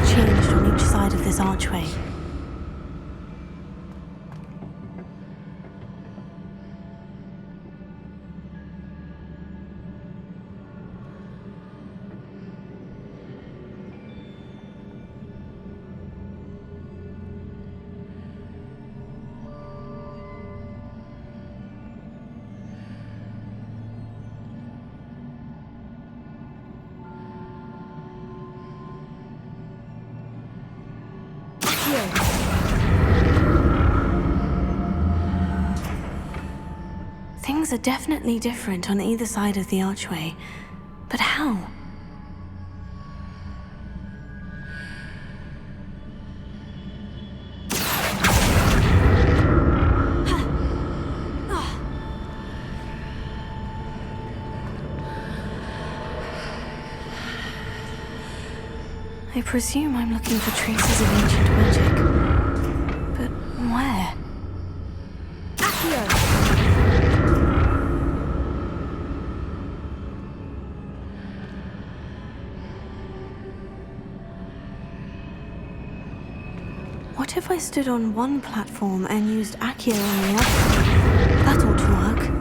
changed on each side of this archway. Things are definitely different on either side of the archway, but how? I presume I'm looking for traces of ancient magic, but where? What if I stood on one platform and used Accio on the other? That ought to work.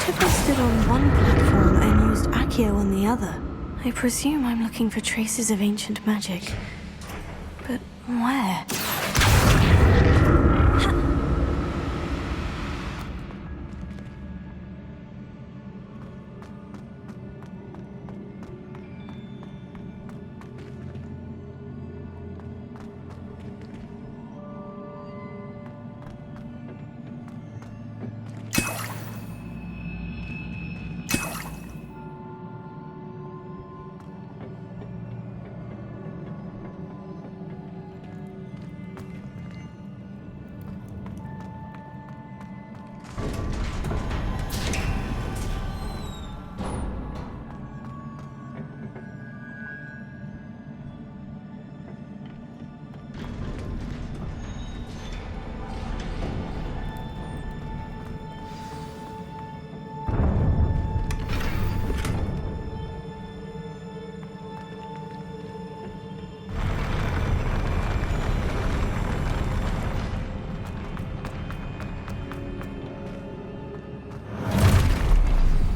If I stood on one platform and used Accio on the other, I presume I'm looking for traces of ancient magic. But where?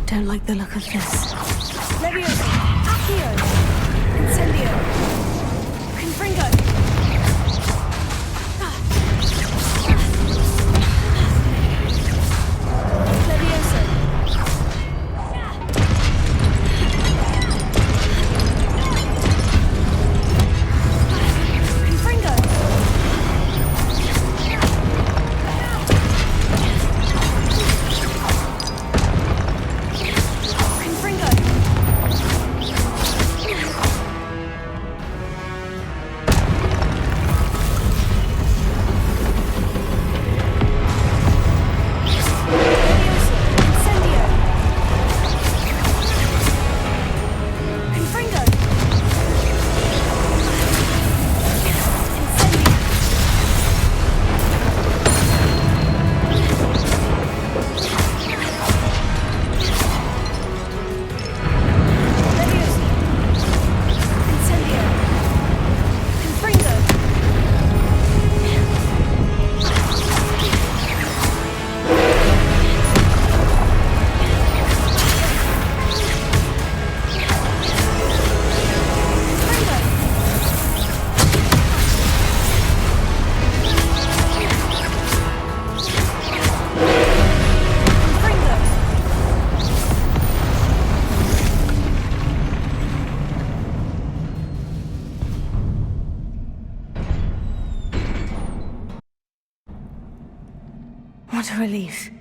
Don't like the look of this. Leviosa! Accio! Incendio! Confringo! Leviosa! Confringo! What a relief.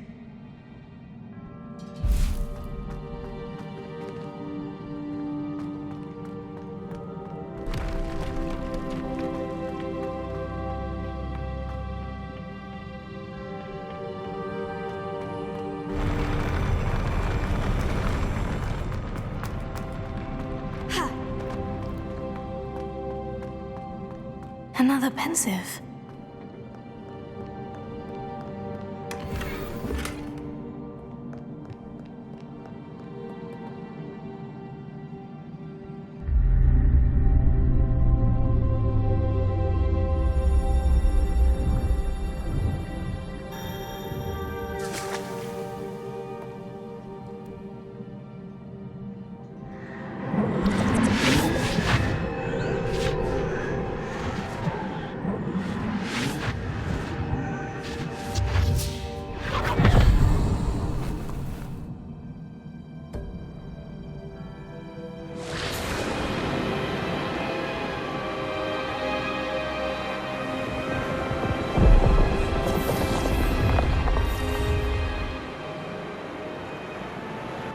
another pensive.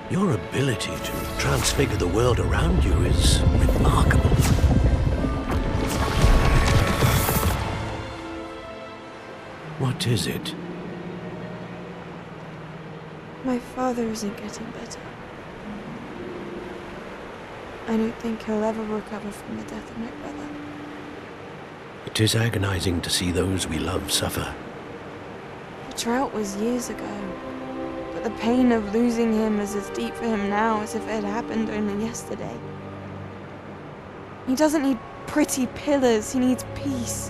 Your ability to transfigure the world around you is remarkable. What is it? My father isn't getting better. I don't think he'll ever recover from the death of my brother. It is agonizing to see those we love suffer. The drought was years ago, but the pain of losing him is as deep for him now as if it had happened only yesterday. He doesn't need pretty pillars, he needs peace.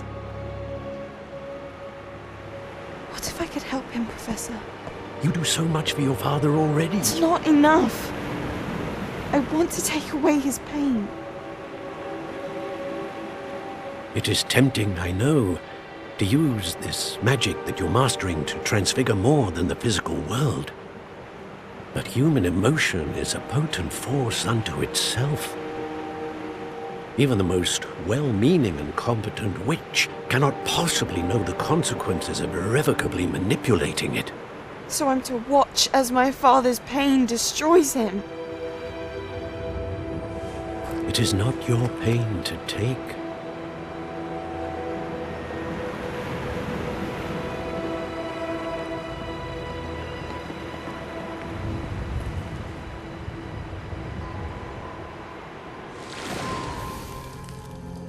What if I could help him, Professor? You do so much for your father already. It's not enough. I want to take away his pain. It is tempting, I know, to use this magic that you're mastering to transfigure more than the physical world. But human emotion is a potent force unto itself. Even the most well-meaning and competent witch cannot possibly know the consequences of irrevocably manipulating it. So I'm to watch as my father's pain destroys him. It is not your pain to take.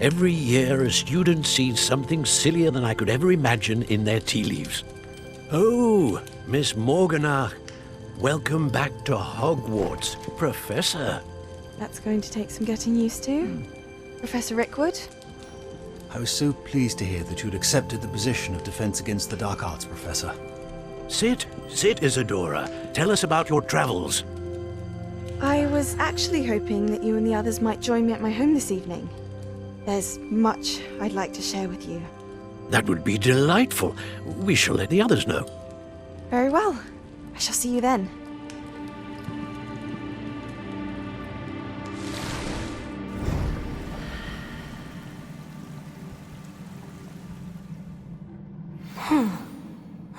Every year, a student sees something sillier than I could ever imagine in their tea leaves. Oh, Miss Morganach, welcome back to Hogwarts, Professor. That's going to take some getting used to. Professor Rickwood? I was so pleased to hear that you'd accepted the position of Defense Against the Dark Arts, Professor. Sit, Isadora. Tell us about your travels. I was actually hoping that you and the others might join me at my home this evening. There's much I'd like to share with you. That would be delightful. We shall let the others know. Very well. I shall see you then.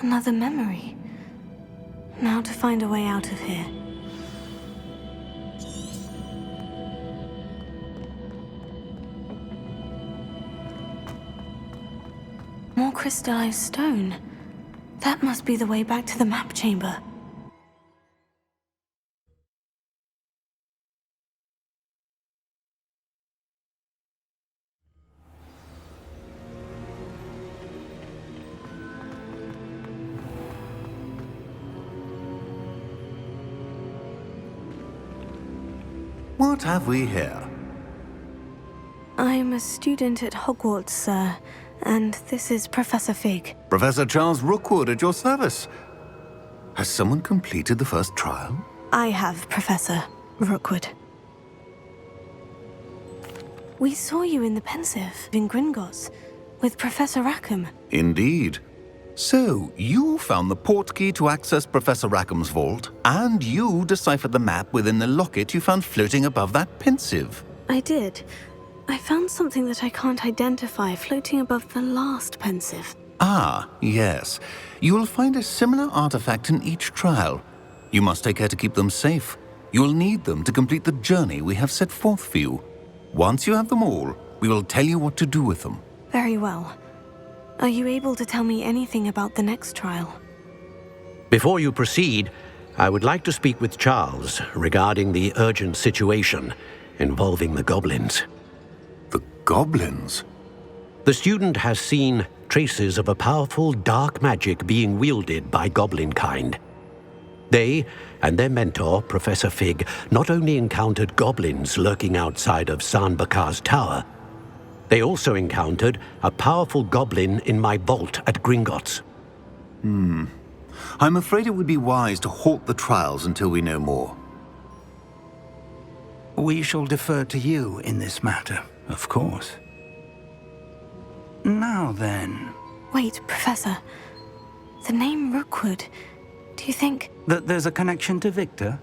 Another memory. Now to find a way out of here. More crystallized stone. That must be the way back to the map chamber. What have we here? I'm a student at Hogwarts, sir, and this is Professor Fig. Professor Charles Rookwood at your service. Has someone completed the first trial? I have, Professor Rookwood. We saw you in the Pensive in Gringotts with Professor Rackham. Indeed. So, you found the portkey to access Professor Rackham's vault, and you deciphered the map within the locket you found floating above that Pensive. I did. I found something that I can't identify floating above the last Pensive. Ah, yes. You will find a similar artifact in each trial. You must take care to keep them safe. You will need them to complete the journey we have set forth for you. Once you have them all, we will tell you what to do with them. Very well. Are you able to tell me anything about the next trial? Before you proceed, I would like to speak with Charles regarding the urgent situation involving the goblins. The goblins? The student has seen traces of a powerful dark magic being wielded by goblin kind. They and their mentor, Professor Fig, not only encountered goblins lurking outside of San Bakar's tower, they also encountered a powerful goblin in my vault at Gringotts. I'm afraid it would be wise to halt the trials until we know more. We shall defer to you in this matter, of course. Now then, Wait, Professor. The name Rookwood. Do you think... that there's a connection to Victor?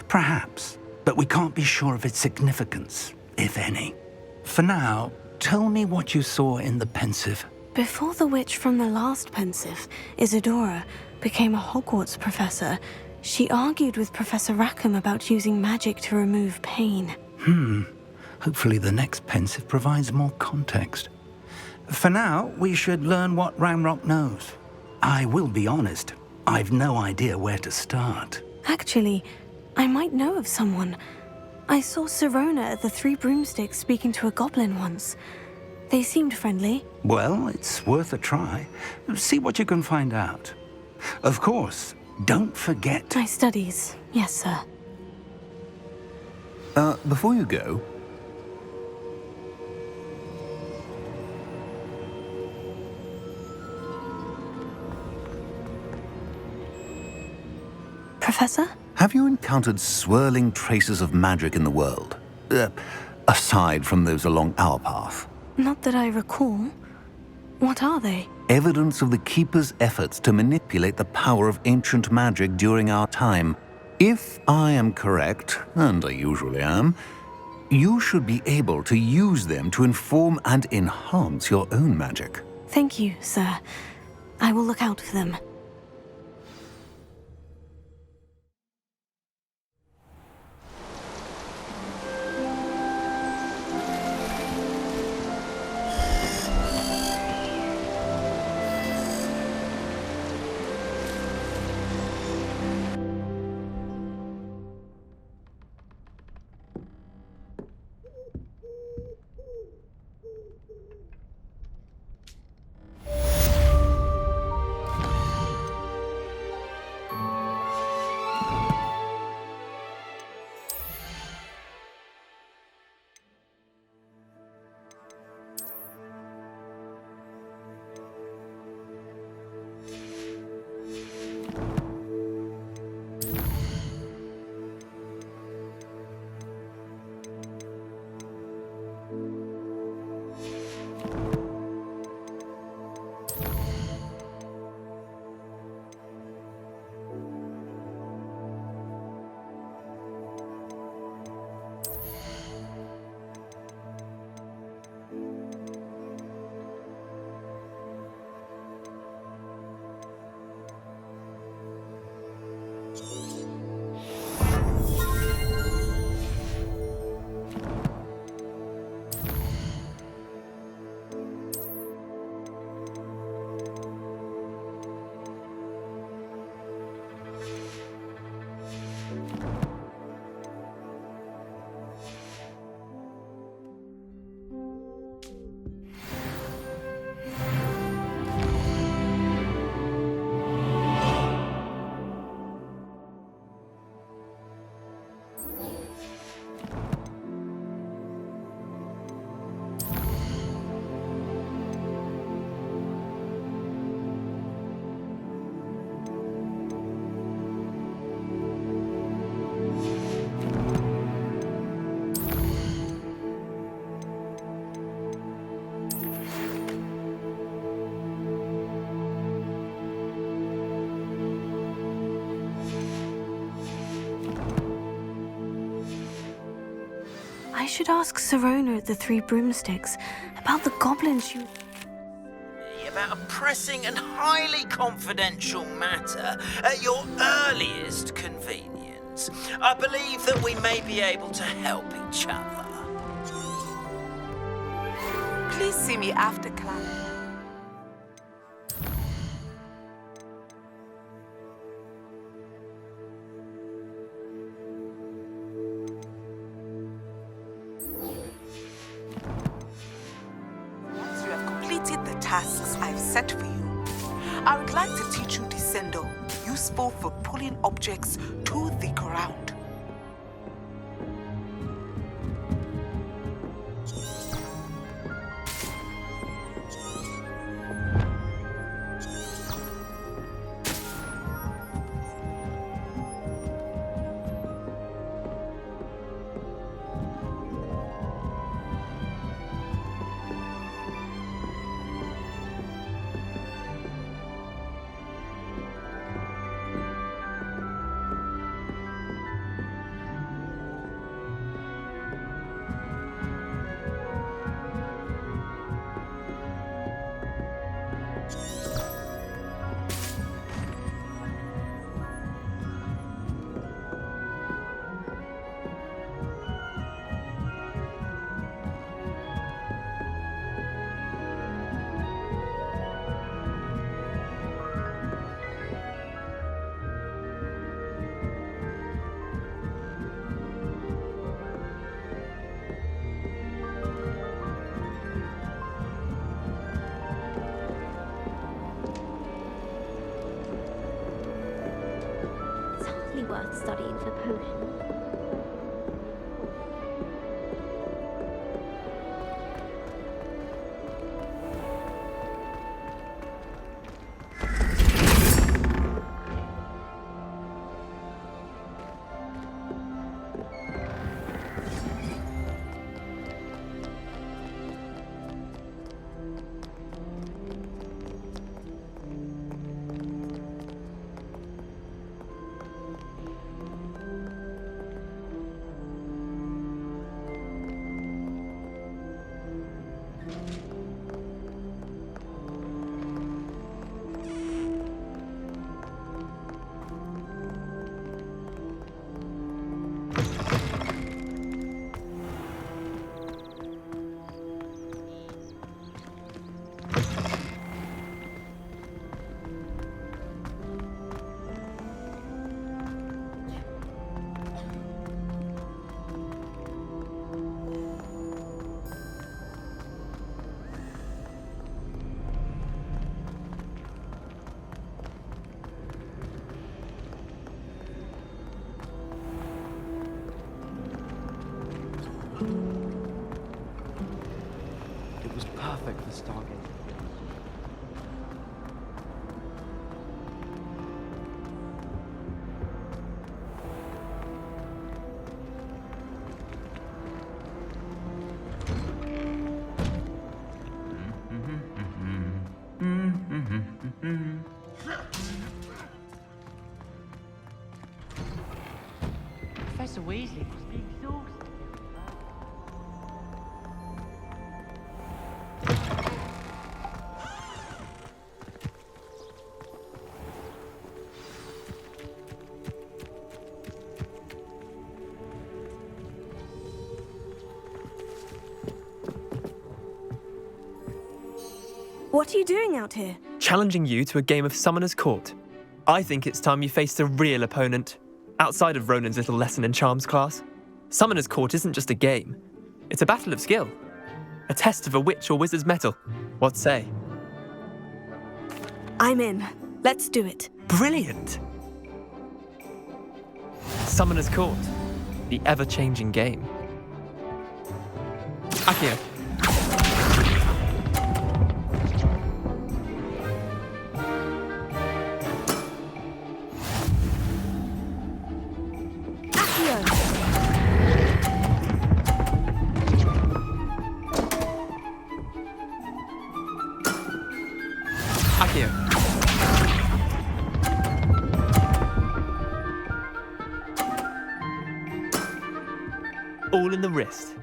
Perhaps, but we can't be sure of its significance, if any. For now, tell me what you saw in the Pensive. Before the witch from the last Pensive, Isadora, became a Hogwarts professor, she argued with Professor Rackham about using magic to remove pain. Hopefully the next Pensive provides more context. For now, we should learn what Ramrock knows. I will be honest, I've no idea where to start. Actually, I might know of someone. I saw Sirona at the Three Broomsticks speaking to a goblin once. They seemed friendly. Well, it's worth a try. See what you can find out. Of course, don't forget... My studies, yes, sir. Before you go, Professor? have you encountered swirling traces of magic in the world? Aside from those along our path. Not that I recall. What are they? Evidence of the Keeper's efforts to manipulate the power of ancient magic during our time. If I am correct, and I usually am, you should be able to use them to inform and enhance your own magic. Thank you, sir. I will look out for them. I should ask Sirona at the Three Broomsticks about the goblins you... About a pressing and highly confidential matter at your earliest convenience. I believe that we may be able to help each other. Please see me after class. Once you have tasks I've set for you. I would like to teach you Descendo, useful for pulling objects to the ground. Worth studying for potions. It was perfect for stargazing. Professor Weasley must be exhausted. What are you doing out here? Challenging you to a game of Summoner's Court. I think it's time you faced a real opponent, outside of Ronan's little lesson in charms class. Summoner's Court isn't just a game. It's a battle of skill. A test of a witch or wizard's mettle. What say? I'm in. Let's do it. Brilliant! Summoner's Court. The ever-changing game. Akio. Akio. All in the wrist.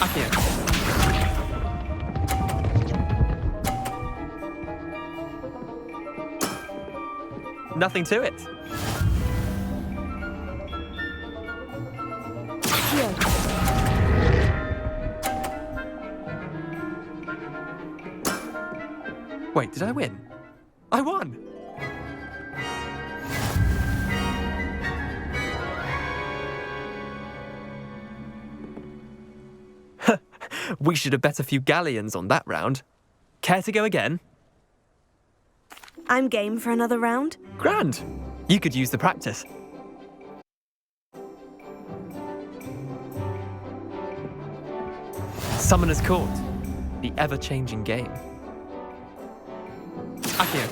Akio. Nothing to it. Wait, did I win? I won! We should have bet a few galleons on that round. Care to go again? I'm game for another round. Grand. You could use the practice. Summoner's Court. The ever-changing game. Akio.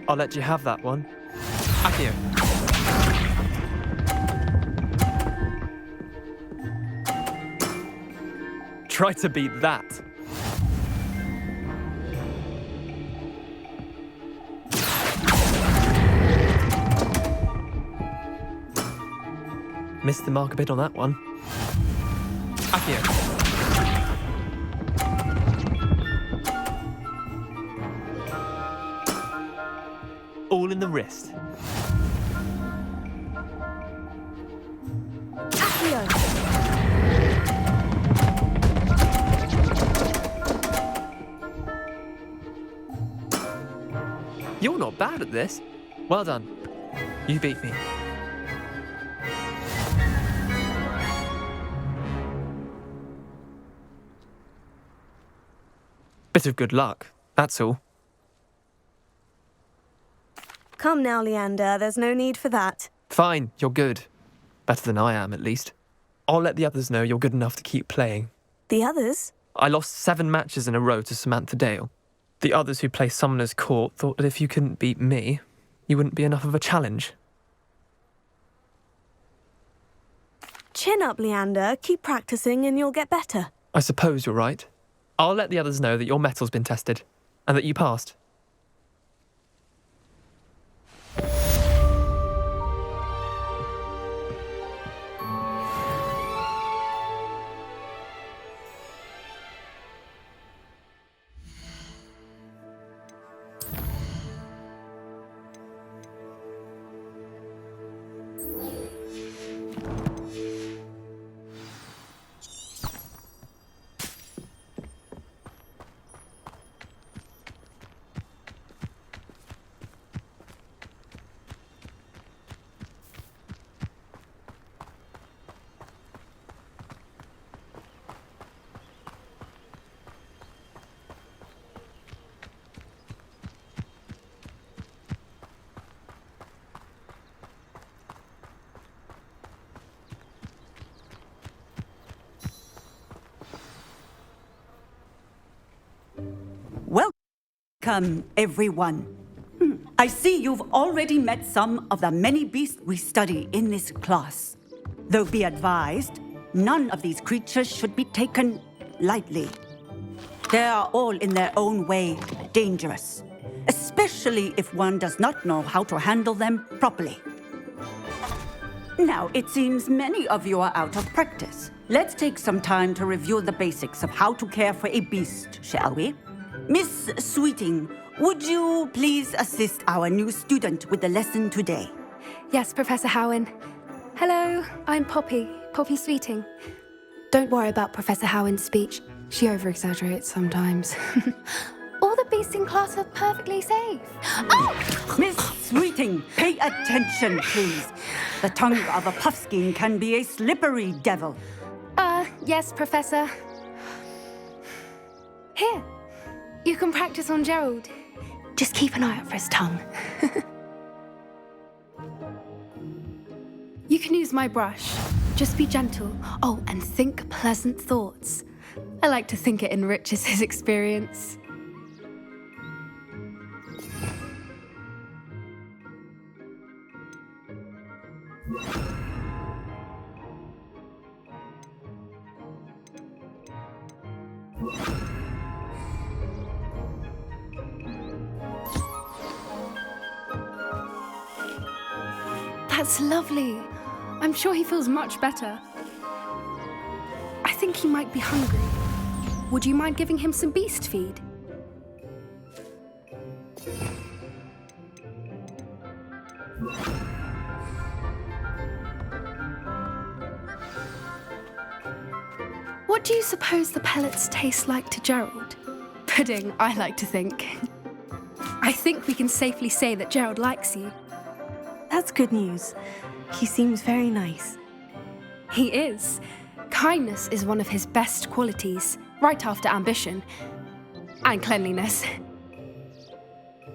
I'll let you have that one. Akio. Try to beat that. Missed the mark a bit on that one. Akio. All in the wrist. You're not bad at this. Well done. You beat me. Bit of good luck, that's all. Come now, Leander, there's no need for that. Fine, you're good. Better than I am, at least. I'll let the others know you're good enough to keep playing. The others? I lost 7 matches in a row to Samantha Dale. The others who play Summoner's Court thought that if you couldn't beat me, you wouldn't be enough of a challenge. Chin up, Leander. Keep practicing and you'll get better. I suppose you're right. I'll let the others know that your metal's been tested, and that you passed. Welcome, everyone. I see you've already met some of the many beasts we study in this class. Though be advised, none of these creatures should be taken lightly. They are all in their own way dangerous, especially if one does not know how to handle them properly. Now, it seems many of you are out of practice. Let's take some time to review the basics of how to care for a beast, shall we? Miss Sweeting, would you please assist our new student with the lesson today? Yes, Professor Howen. Hello, I'm Poppy Sweeting. Don't worry about Professor Howen's speech. She over-exaggerates sometimes. All the beasts in class are perfectly safe. Oh! Miss Sweeting, pay attention, please. The tongue of a puffskein can be a slippery devil. Yes, Professor. Here, you can practice on Gerald. Just keep an eye out for his tongue. You can use my brush. Just be gentle. Oh, and think pleasant thoughts. I like to think it enriches his experience. That's lovely. I'm sure he feels much better. I think he might be hungry. Would you mind giving him some beast feed? What do you suppose the pellets taste like to Gerald? Pudding, I like to think. I think we can safely say that Gerald likes you. That's good news. He seems very nice. He is. Kindness is one of his best qualities, right after ambition. And cleanliness.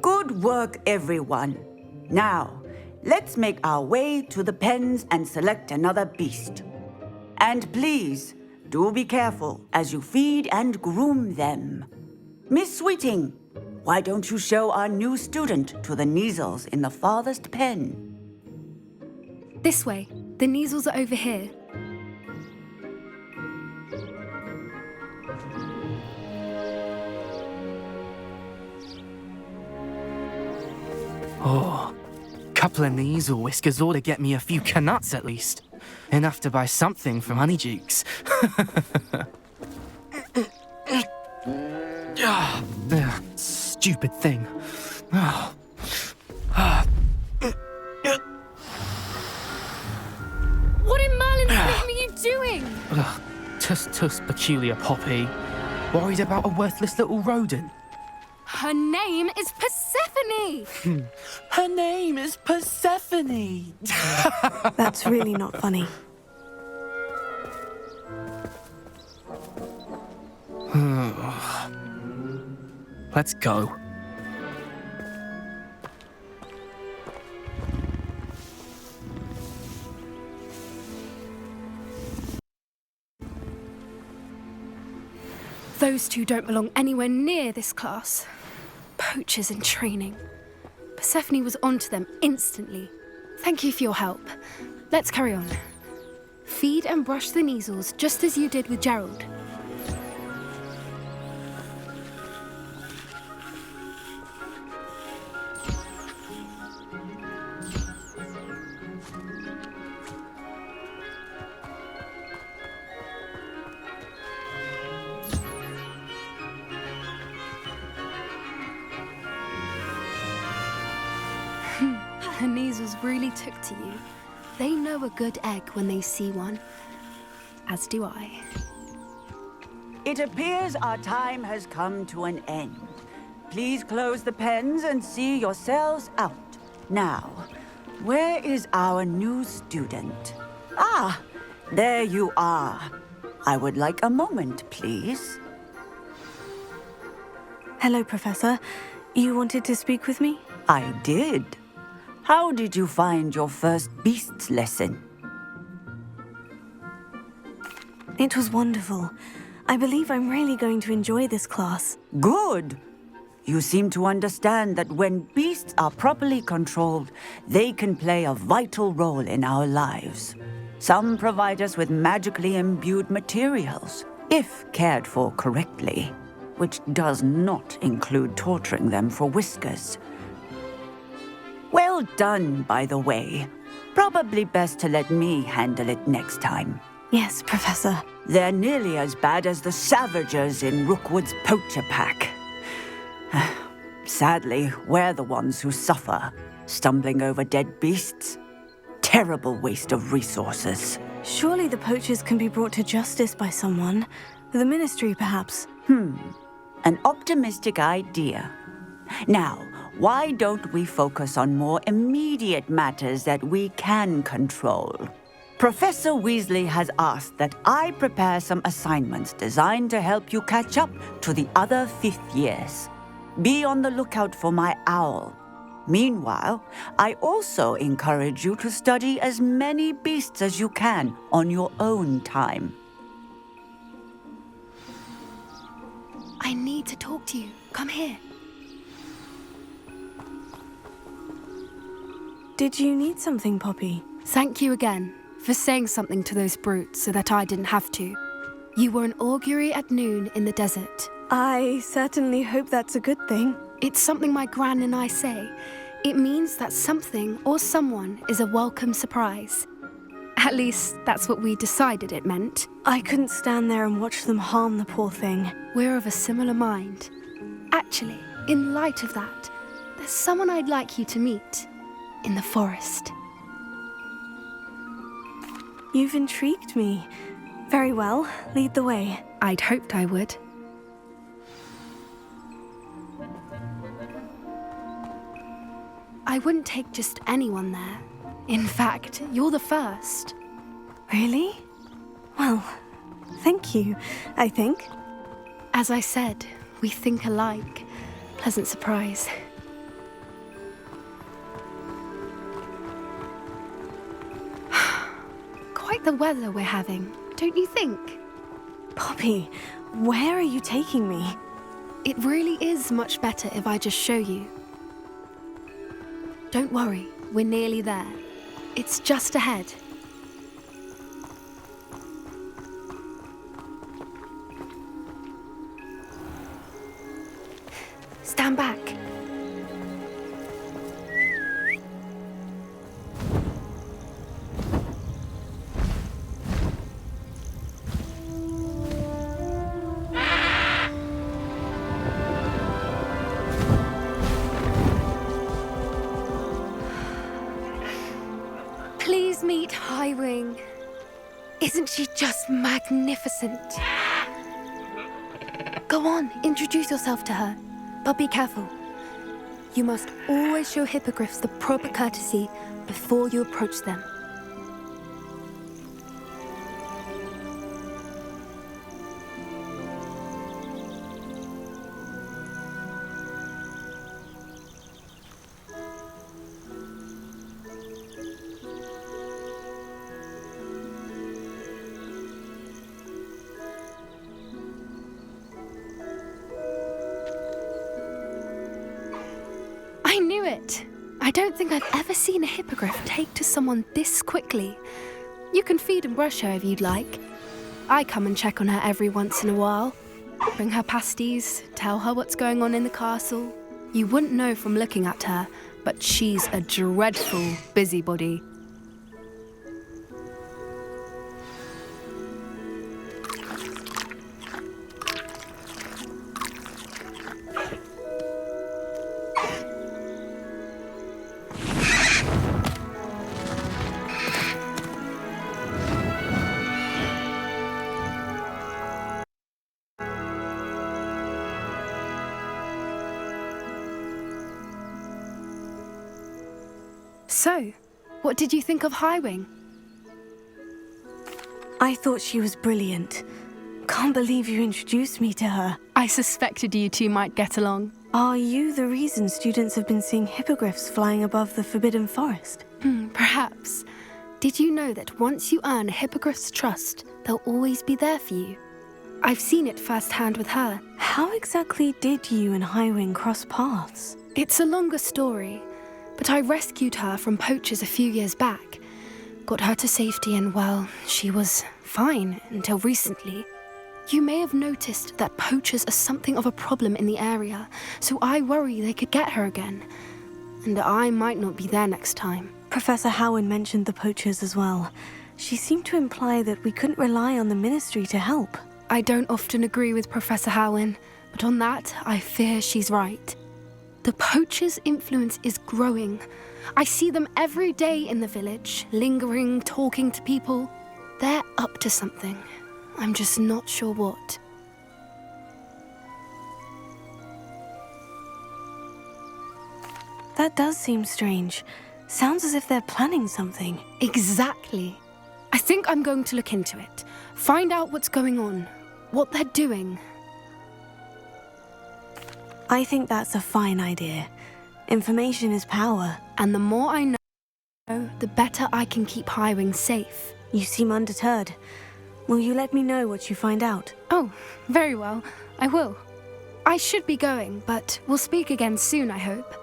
Good work, everyone. Now, let's make our way to the pens and select another beast. And please, do be careful as you feed and groom them. Miss Sweeting, why don't you show our new student to the Kneazles in the farthest pen? This way. The Kneazles are over here. Oh, couple of Kneazle whiskers ought to get me a few canuts at least. Enough to buy something from Honeydukes. Stupid thing. What in Merlin's name are you doing? Tuss peculiar Poppy. Worried about a worthless little rodent. Her name is Persephone! Her name is Persephone! That's really not funny. Let's go. Those two don't belong anywhere near this class. Poachers in training. Persephone was onto them instantly. Thank you for your help. Let's carry on. Feed and brush the Kneazles just as you did with Gerald. The Kneazles really took to you. They know a good egg when they see one. As do I. It appears our time has come to an end. Please close the pens and see yourselves out. Now, where is our new student? Ah, there you are. I would like a moment, please. Hello, Professor. You wanted to speak with me? I did. How did you find your first beasts lesson? It was wonderful. I believe I'm really going to enjoy this class. Good. You seem to understand that when beasts are properly controlled, they can play a vital role in our lives. Some provide us with magically imbued materials, if cared for correctly, which does not include torturing them for whiskers. Well done, by the way. Probably best to let me handle it next time. Yes, Professor. They're nearly as bad as the Savagers in Rookwood's poacher pack. Sadly, we're the ones who suffer, stumbling over dead beasts. Terrible waste of resources. Surely the poachers can be brought to justice by someone. The Ministry, perhaps. An optimistic idea. Now, why don't we focus on more immediate matters that we can control? Professor Weasley has asked that I prepare some assignments designed to help you catch up to the other 5th years. Be on the lookout for my owl. Meanwhile, I also encourage you to study as many beasts as you can on your own time. I need to talk to you. Come here. Did you need something, Poppy? Thank you again for saying something to those brutes so that I didn't have to. You were an augury at noon in the desert. I certainly hope that's a good thing. It's something my gran and I say. It means that something or someone is a welcome surprise. At least, that's what we decided it meant. I couldn't stand there and watch them harm the poor thing. We're of a similar mind. Actually, in light of that, there's someone I'd like you to meet. In the forest. You've intrigued me. Very well. Lead the way. I'd hoped I would. I wouldn't take just anyone there. In fact, you're the first. Really? Well, thank you, I think. As I said, we think alike. Pleasant surprise. Quite the weather we're having, don't you think? Poppy, where are you taking me? It really is much better if I just show you. Don't worry, we're nearly there. It's just ahead. Stand back. Please meet Highwing. Isn't she just magnificent? Go on, introduce yourself to her. But be careful. You must always show hippogriffs the proper courtesy before you approach them. I knew it! I don't think I've ever seen a hippogriff take to someone this quickly. You can feed and brush her if you'd like. I come and check on her every once in a while. Bring her pasties, tell her what's going on in the castle. You wouldn't know from looking at her, but she's a dreadful busybody. So, what did you think of Highwing? I thought she was brilliant. Can't believe you introduced me to her. I suspected you two might get along. Are you the reason students have been seeing hippogriffs flying above the Forbidden Forest? Perhaps. Did you know that once you earn a hippogriff's trust, they'll always be there for you? I've seen it firsthand with her. How exactly did you and Highwing cross paths? It's a longer story, but I rescued her from poachers a few years back. Got her to safety and, well, she was fine until recently. You may have noticed that poachers are something of a problem in the area, so I worry they could get her again. And I might not be there next time. Professor Howen mentioned the poachers as well. She seemed to imply that we couldn't rely on the ministry to help. I don't often agree with Professor Howen, but on that, I fear she's right. The poachers' influence is growing. I see them every day in the village, lingering, talking to people. They're up to something. I'm just not sure what. That does seem strange. Sounds as if they're planning something. Exactly. I think I'm going to look into it. Find out what's going on, what they're doing. I think that's a fine idea. Information is power. And the more I know, the better I can keep Highwing safe. You seem undeterred. Will you let me know what you find out? Oh, very well. I will. I should be going, but we'll speak again soon, I hope.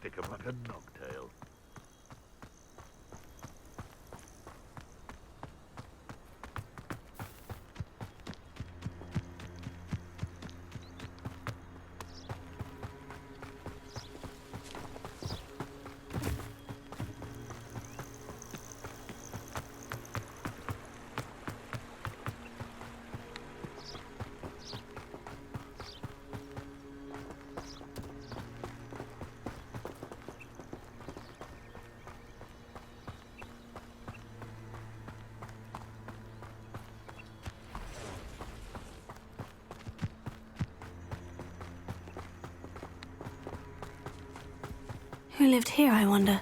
stick 'em like a knocktail. Who lived here, I wonder?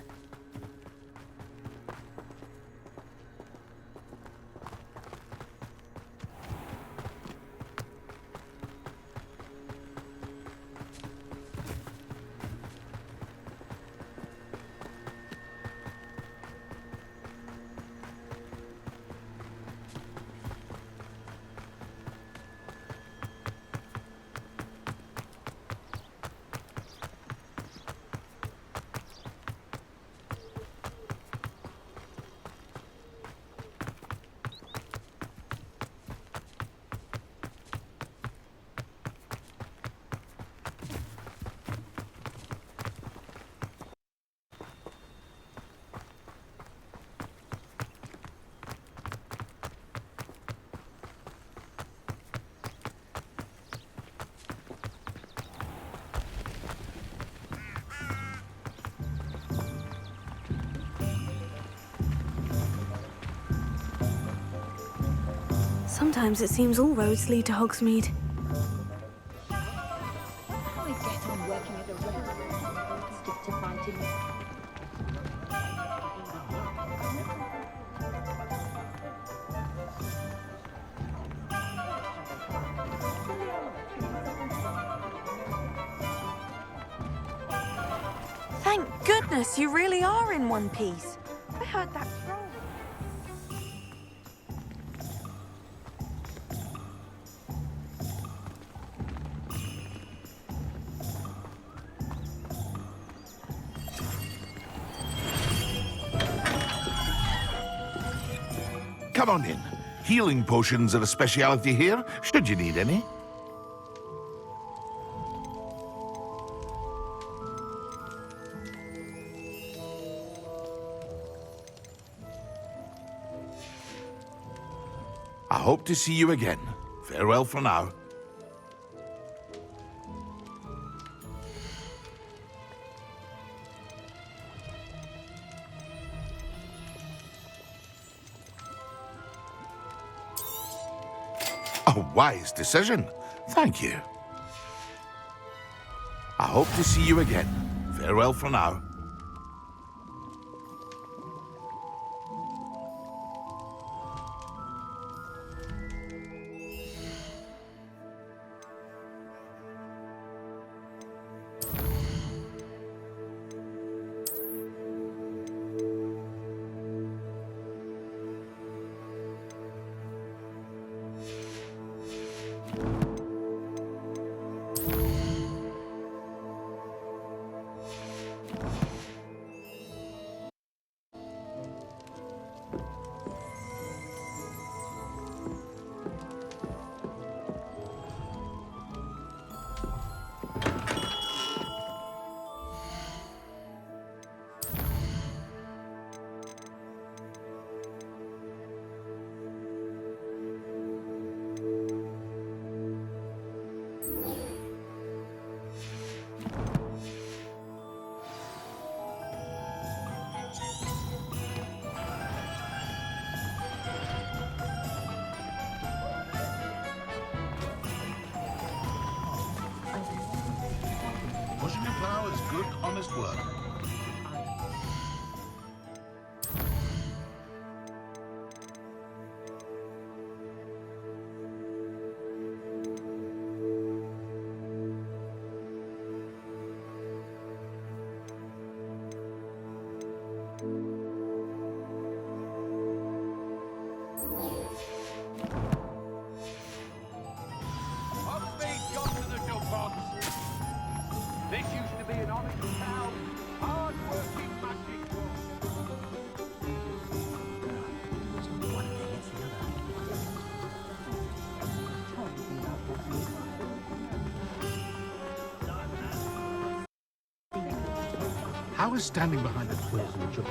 Sometimes it seems all roads lead to Hogsmeade. I get on working at a restaurant. Stick to fighting. Thank goodness you really are in one piece. I heard that troll. Come on in. Healing potions are a speciality here, should you need any. I hope to see you again. Farewell for now. A wise decision. Thank you. I hope to see you again. Farewell for now. Pushing your plow is good, honest work. This used to be an honest town. How is standing behind a quiz a job?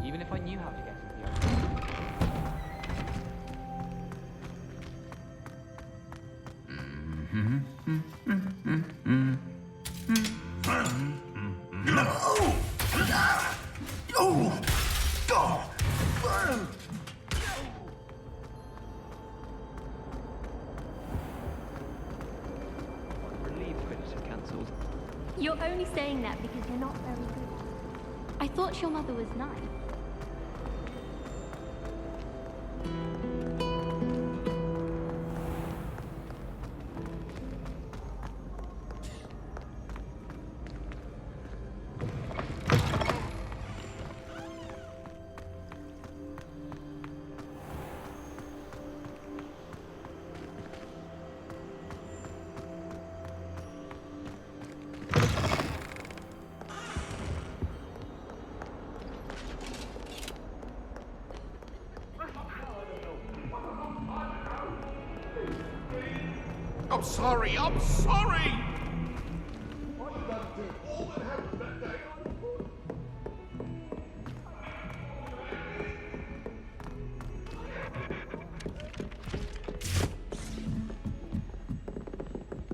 Even if I knew how to get into the Relieved credits are cancelled. You're only saying that because you're not very good. I thought your mother was nice. I'm sorry, I'm sorry!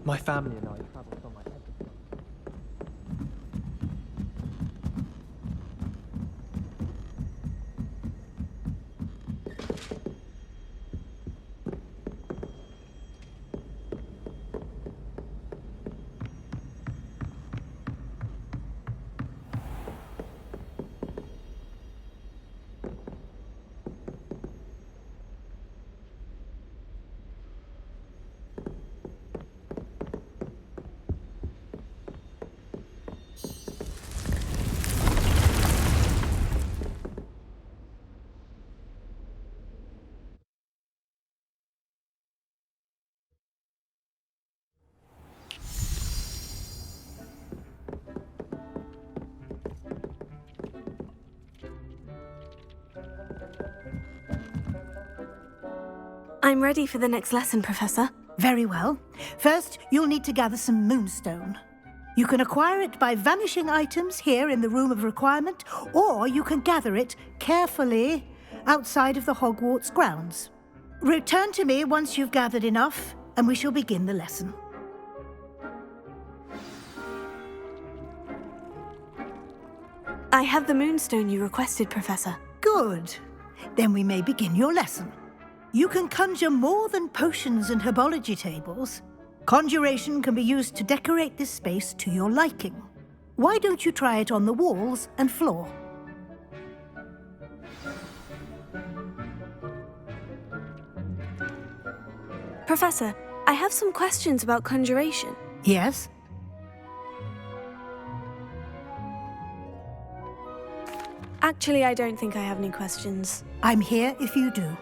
My family and I travelled from my head. I'm ready for the next lesson, Professor. Very well. First, you'll need to gather some moonstone. You can acquire it by vanishing items here in the Room of Requirement, or you can gather it carefully outside of the Hogwarts grounds. Return to me once you've gathered enough, and we shall begin the lesson. I have the moonstone you requested, Professor. Good. Then we may begin your lesson. You can conjure more than potions and herbology tables. Conjuration can be used to decorate this space to your liking. Why don't you try it on the walls and floor? Professor, I have some questions about conjuration. Yes? Actually, I don't think I have any questions. I'm here if you do.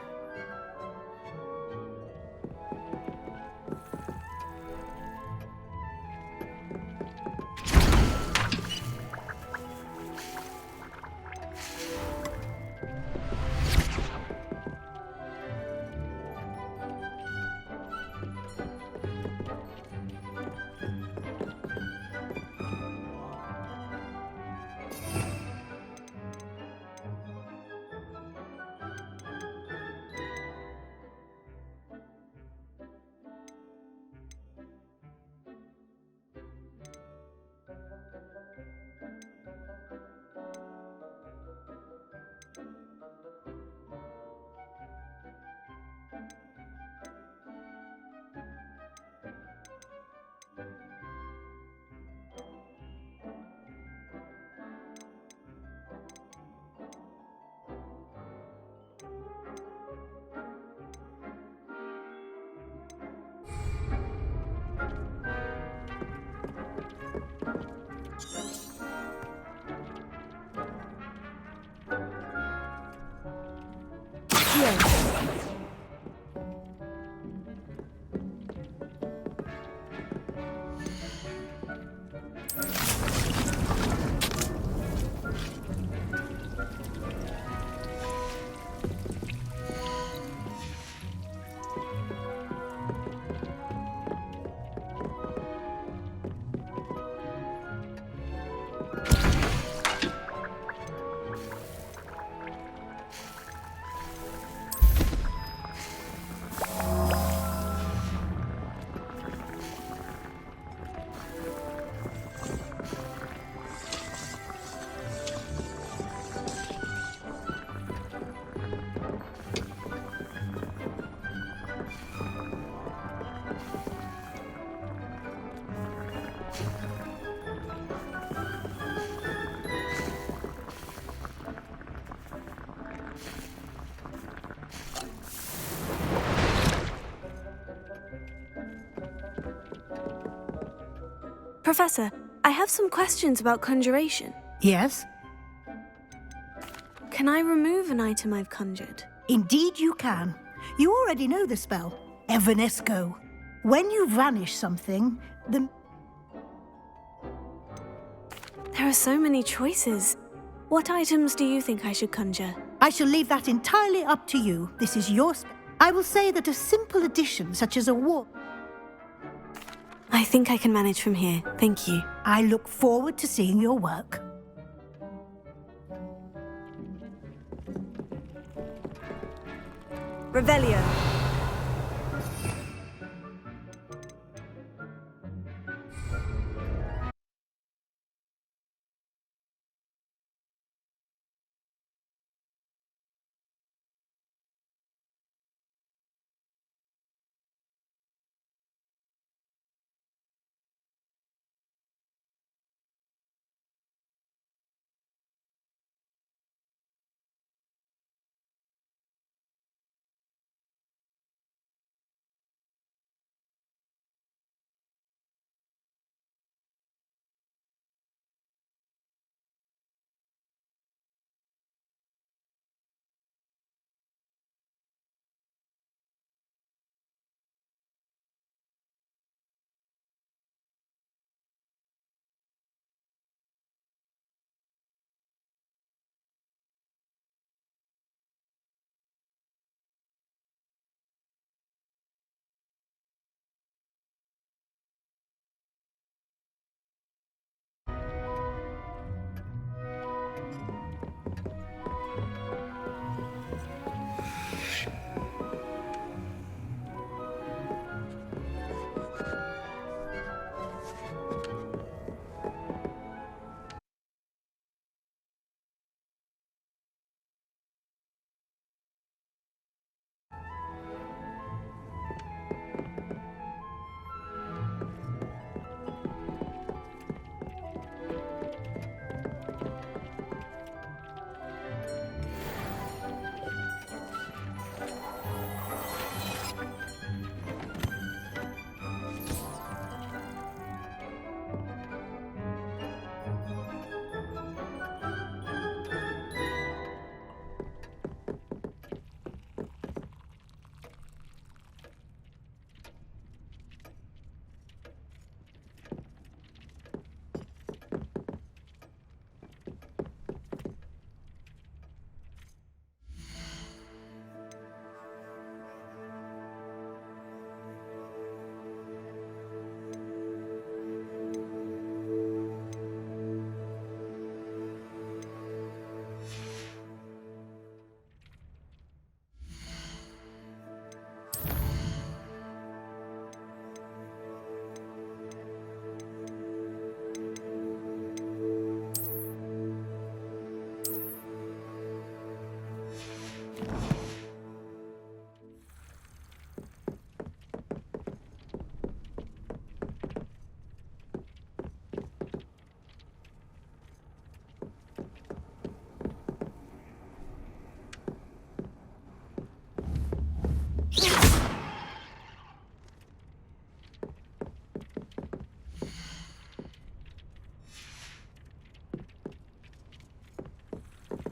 Professor, I have some questions about conjuration. Yes? Can I remove an item I've conjured? Indeed you can. You already know the spell, Evanesco. When you vanish something, There are so many choices. What items do you think I should conjure? I shall leave that entirely up to you. This is your I will say that a simple addition, such as a wall... I think I can manage from here. Thank you. I look forward to seeing your work. Revelio.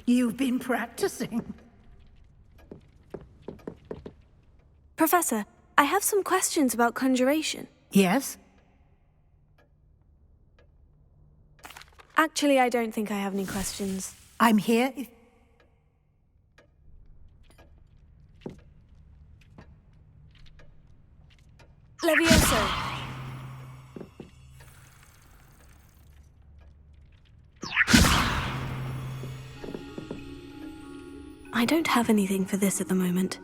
You've been practicing. Professor, I have some questions about conjuration. Yes? Actually, I don't think I have any questions. I'm here if... Levioso! I don't have anything for this at the moment.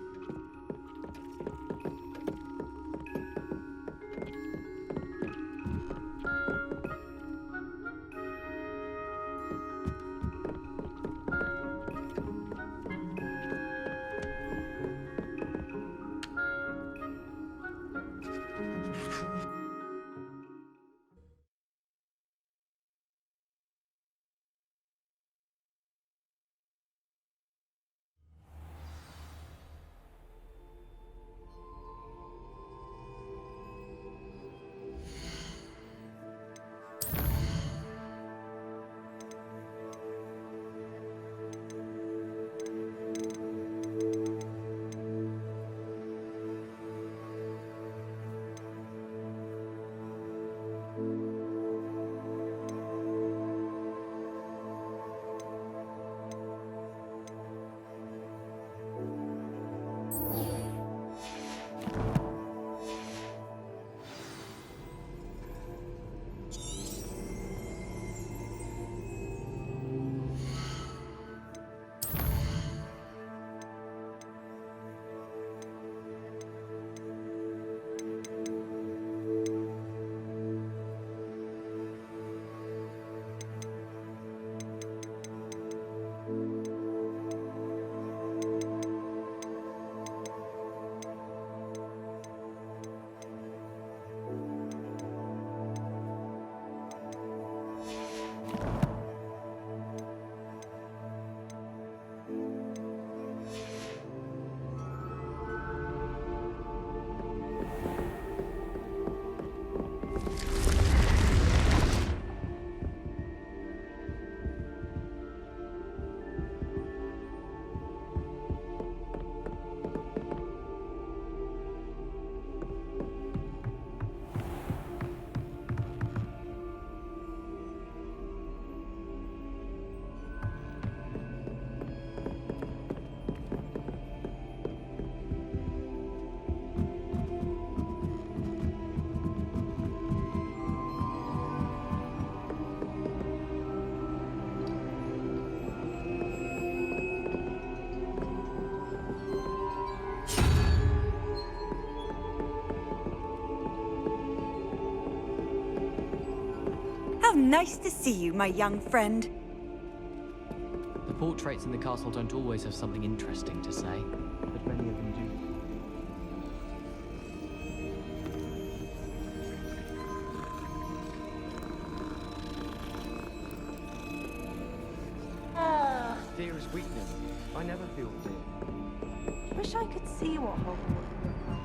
Nice to see you, my young friend. The portraits in the castle don't always have something interesting to say, but many of them do. Fear is weakness. I never feel fear. Wish I could see what Hogwarts looked like.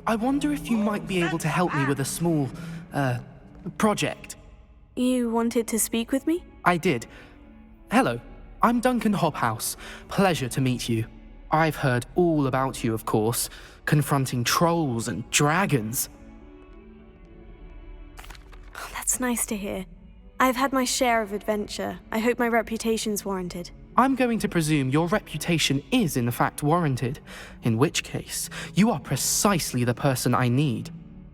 I wonder if you might be able to help me with a small, project. You wanted to speak with me? I did. Hello, I'm Duncan Hobhouse. Pleasure to meet you. I've heard all about you, of course, confronting trolls and dragons. Oh, that's nice to hear. I've had my share of adventure. I hope my reputation's warranted. I'm going to presume your reputation is in fact warranted, in which case, you are precisely the person I need.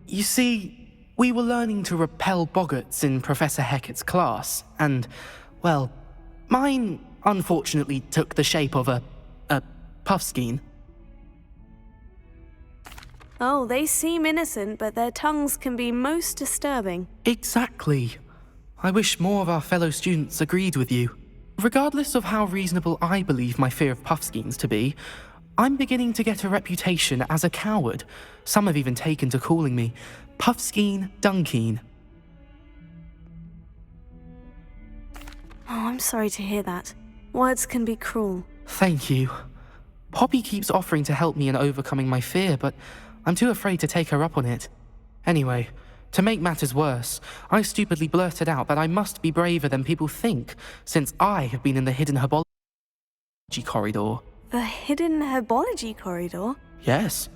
You see, we were learning to repel boggarts in Professor Hecat's class, and, well, mine unfortunately took the shape of a puffskein. Oh, they seem innocent, but their tongues can be most disturbing. Exactly. I wish more of our fellow students agreed with you. Regardless of how reasonable I believe my fear of puffskeins to be, I'm beginning to get a reputation as a coward. Some have even taken to calling me Puffskeen Dunkeen. Oh, I'm sorry to hear that. Words can be cruel. Thank you. Poppy keeps offering to help me in overcoming my fear, but I'm too afraid to take her up on it. Anyway, to make matters worse, I stupidly blurted out that I must be braver than people think, since I have been in the hidden herbology corridor. The hidden herbology corridor? Yes.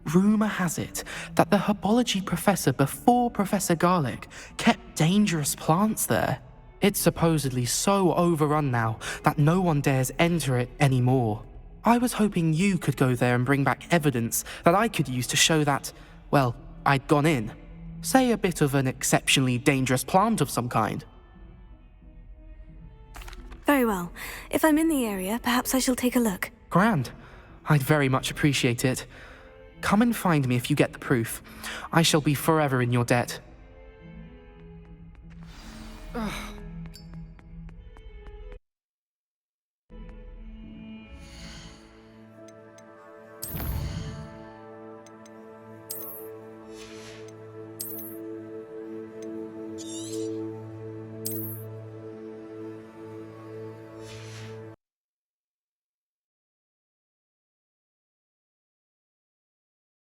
Rumour has it that the herbology professor before Professor Garlic kept dangerous plants there. It's supposedly so overrun now that no one dares enter it anymore. I was hoping you could go there and bring back evidence that I could use to show that, well, I'd gone in. Say a bit of an exceptionally dangerous plant of some kind. Very well. If I'm in the area, perhaps I shall take a look. Grand. I'd very much appreciate it. Come and find me if you get the proof. I shall be forever in your debt. Ugh.